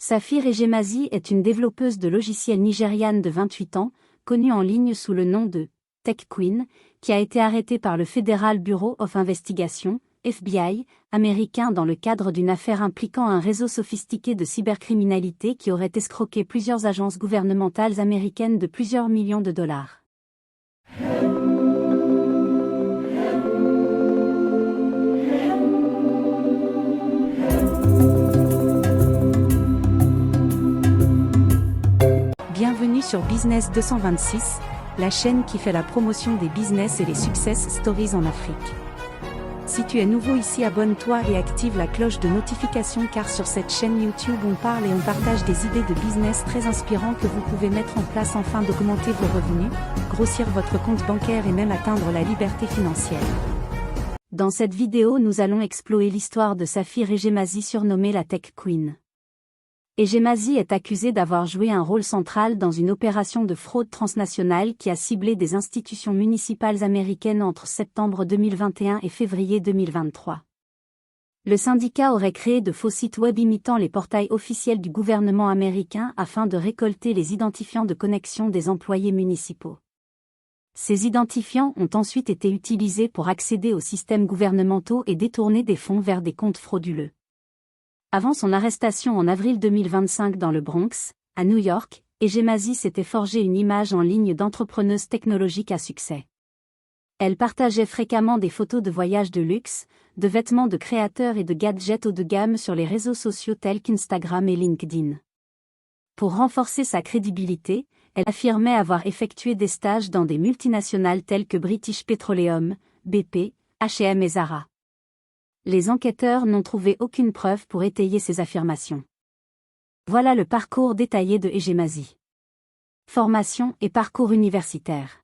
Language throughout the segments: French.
Safir Ejemazi est une développeuse de logiciels nigériane de 28 ans, connue en ligne sous le nom de Tech Queen, qui a été arrêtée par le Federal Bureau of Investigation, FBI, américain dans le cadre d'une affaire impliquant un réseau sophistiqué de cybercriminalité qui aurait escroqué plusieurs agences gouvernementales américaines de plusieurs millions de dollars. Bienvenue sur Business 226, la chaîne qui fait la promotion des business et les success stories en Afrique. Si tu es nouveau ici, abonne-toi et active la cloche de notification car sur cette chaîne YouTube on parle et on partage des idées de business très inspirantes que vous pouvez mettre en place afin d'augmenter vos revenus, grossir votre compte bancaire et même atteindre la liberté financière. Dans cette vidéo nous allons explorer l'histoire de Safir Ejemazi surnommée la Tech Queen. Ejemazi est accusée d'avoir joué un rôle central dans une opération de fraude transnationale qui a ciblé des institutions municipales américaines entre septembre 2021 et février 2023. Le syndicat aurait créé de faux sites web imitant les portails officiels du gouvernement américain afin de récolter les identifiants de connexion des employés municipaux. Ces identifiants ont ensuite été utilisés pour accéder aux systèmes gouvernementaux et détourner des fonds vers des comptes frauduleux. Avant son arrestation en avril 2025 dans le Bronx, à New York, Ejemazi s'était forgé une image en ligne d'entrepreneuse technologique à succès. Elle partageait fréquemment des photos de voyages de luxe, de vêtements de créateurs et de gadgets haut de gamme sur les réseaux sociaux tels qu'Instagram et LinkedIn. Pour renforcer sa crédibilité, elle affirmait avoir effectué des stages dans des multinationales telles que British Petroleum, BP, H&M et Zara. Les enquêteurs n'ont trouvé aucune preuve pour étayer ces affirmations. Voilà le parcours détaillé de Ejemazi. Formation et parcours universitaire.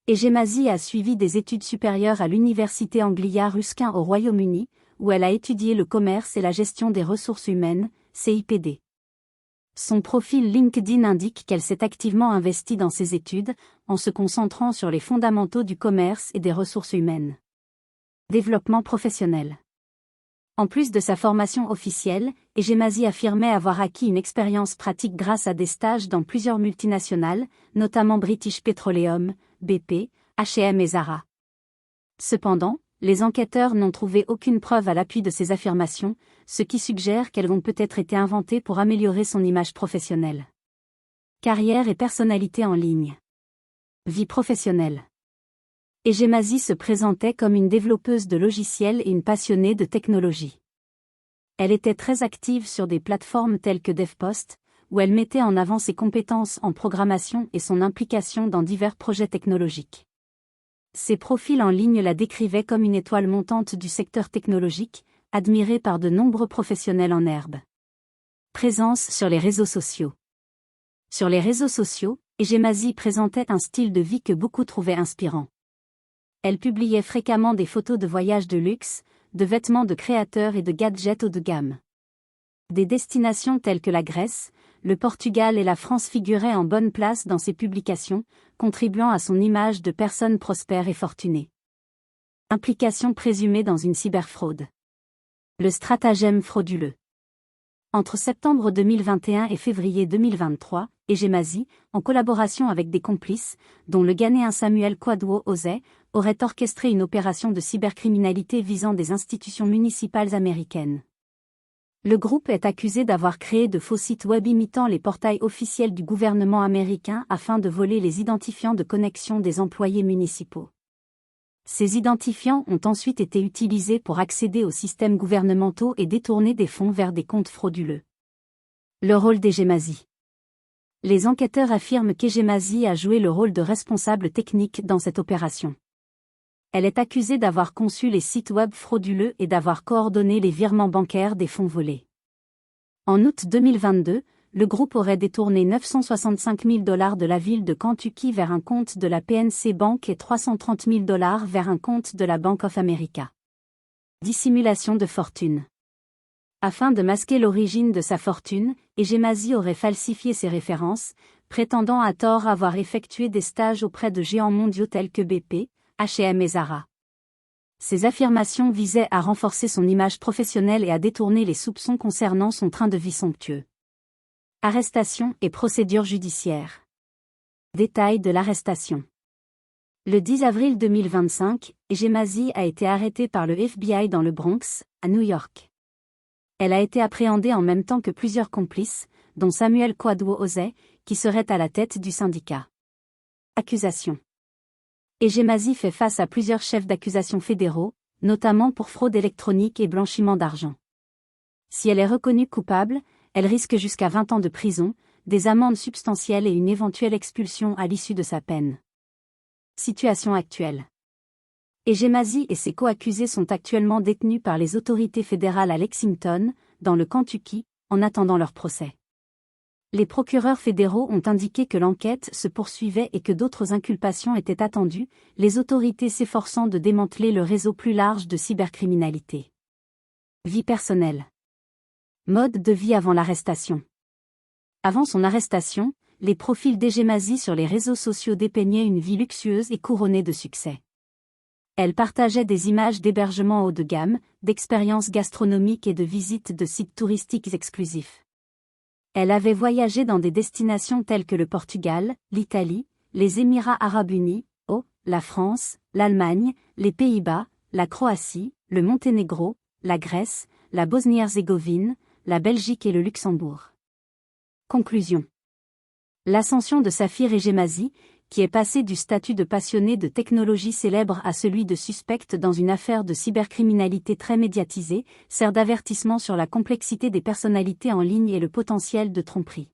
Ejemazi a suivi des études supérieures à l'université Anglia Ruskin au Royaume-Uni, où elle a étudié le commerce et la gestion des ressources humaines, CIPD. Son profil LinkedIn indique qu'elle s'est activement investie dans ses études, en se concentrant sur les fondamentaux du commerce et des ressources humaines. Développement professionnel. En plus de sa formation officielle, Ejemazi affirmait avoir acquis une expérience pratique grâce à des stages dans plusieurs multinationales, notamment British Petroleum, BP, H&M et Zara. Cependant, les enquêteurs n'ont trouvé aucune preuve à l'appui de ces affirmations, ce qui suggère qu'elles ont peut-être été inventées pour améliorer son image professionnelle. Carrière et personnalité en ligne. Vie professionnelle. Ejemazi se présentait comme une développeuse de logiciels et une passionnée de technologie. Elle était très active sur des plateformes telles que DevPost, où elle mettait en avant ses compétences en programmation et son implication dans divers projets technologiques. Ses profils en ligne la décrivaient comme une étoile montante du secteur technologique, admirée par de nombreux professionnels en herbe. Présence sur les réseaux sociaux. Sur les réseaux sociaux, Ejemazi présentait un style de vie que beaucoup trouvaient inspirant. Elle publiait fréquemment des photos de voyages de luxe, de vêtements de créateurs et de gadgets haut de gamme. Des destinations telles que la Grèce, le Portugal et la France figuraient en bonne place dans ses publications, contribuant à son image de personne prospère et fortunée. Implication présumée dans une cyberfraude. Le stratagème frauduleux. Entre septembre 2021 et février 2023, Ejemazi, en collaboration avec des complices, dont le Ghanéen Samuel Kwadwo Osei, aurait orchestré une opération de cybercriminalité visant des institutions municipales américaines. Le groupe est accusé d'avoir créé de faux sites web imitant les portails officiels du gouvernement américain afin de voler les identifiants de connexion des employés municipaux. Ces identifiants ont ensuite été utilisés pour accéder aux systèmes gouvernementaux et détourner des fonds vers des comptes frauduleux. Le rôle d'Ejemazi. Les enquêteurs affirment qu'Ejemazi a joué le rôle de responsable technique dans cette opération. Elle est accusée d'avoir conçu les sites web frauduleux et d'avoir coordonné les virements bancaires des fonds volés. En août 2022, le groupe aurait détourné 965 000 $ de la ville de Kentucky vers un compte de la PNC Bank et 330 000 $ vers un compte de la Bank of America. Dissimulation de fortune. Afin de masquer l'origine de sa fortune, Ejemazi aurait falsifié ses références, prétendant à tort avoir effectué des stages auprès de géants mondiaux tels que BP, H&M et Zara. Ces affirmations visaient à renforcer son image professionnelle et à détourner les soupçons concernant son train de vie somptueux. Arrestation et procédure judiciaire. Détails de l'arrestation. Le 10 avril 2025, Ejemazi a été arrêtée par le FBI dans le Bronx, à New York. Elle a été appréhendée en même temps que plusieurs complices, dont Samuel Kwadwo-Ozeh, qui serait à la tête du syndicat. Accusation. Ejemazi fait face à plusieurs chefs d'accusation fédéraux, notamment pour fraude électronique et blanchiment d'argent. Si elle est reconnue coupable, elle risque jusqu'à 20 ans de prison, des amendes substantielles et une éventuelle expulsion à l'issue de sa peine. Situation actuelle. Ejemazi et ses co-accusés sont actuellement détenus par les autorités fédérales à Lexington, dans le Kentucky, en attendant leur procès. Les procureurs fédéraux ont indiqué que l'enquête se poursuivait et que d'autres inculpations étaient attendues, les autorités s'efforçant de démanteler le réseau plus large de cybercriminalité. Vie personnelle. Mode de vie avant l'arrestation. Avant son arrestation, les profils d'Ejemazi sur les réseaux sociaux dépeignaient une vie luxueuse et couronnée de succès. Elle partageait des images d'hébergements haut de gamme, d'expériences gastronomiques et de visites de sites touristiques exclusifs. Elle avait voyagé dans des destinations telles que le Portugal, l'Italie, les Émirats arabes unis, la France, l'Allemagne, les Pays-Bas, la Croatie, le Monténégro, la Grèce, la Bosnie-Herzégovine, la Belgique et le Luxembourg. Conclusion. L'ascension de Safir Ejemazi, qui est passée du statut de passionnée de technologie célèbre à celui de suspecte dans une affaire de cybercriminalité très médiatisée, sert d'avertissement sur la complexité des personnalités en ligne et le potentiel de tromperie.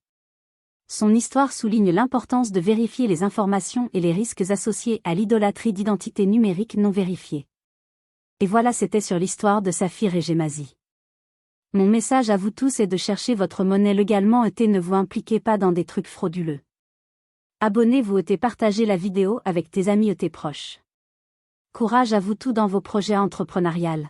Son histoire souligne l'importance de vérifier les informations et les risques associés à l'idolâtrie d'identités numériques non vérifiées. Et voilà, c'était sur l'histoire de Safir Ejemazi. Mon message à vous tous est de chercher votre monnaie légalement et ne vous impliquez pas dans des trucs frauduleux. Abonnez-vous et partagez la vidéo avec tes amis et tes proches. Courage à vous tous dans vos projets entrepreneuriales.